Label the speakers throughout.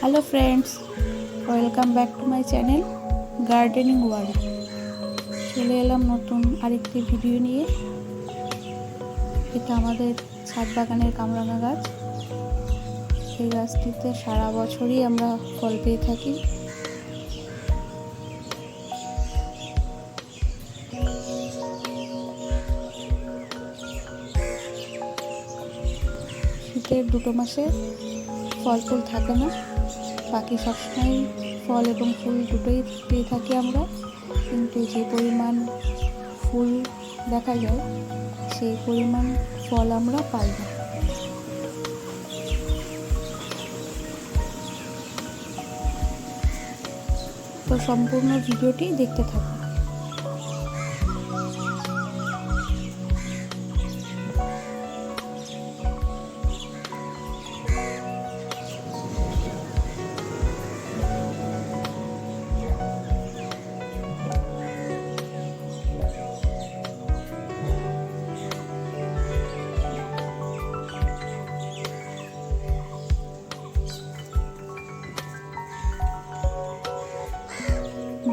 Speaker 1: Hello friends, welcome back to my channel gardening world. চলে এলাম নতুন আরেকটি ভিডিও নিয়ে। এটা আমাদের ছাদ বাগানের কামরাঙা গাছ। এই গাছটিতে সারা বছরই আমরা ফল পেয়ে থাকি। শীতের দুটো মাসে ফল ফুল থাকে না, বাকি সবসময় ফল এবং ফুল দুটোই পেয়ে থাকি আমরা। কিন্তু যে পরিমাণ ফুল দেখা যায় সেই পরিমাণ ফল আমরা পাই না। তো সম্পূর্ণ ভিডিওটি দেখতে থাকুন।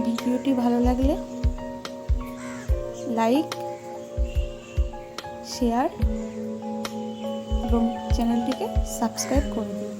Speaker 1: ভিডিওটি ভালো লাগলে লাইক, শেয়ার এবং চ্যানেলটিকে সাবস্ক্রাইব করে দিন।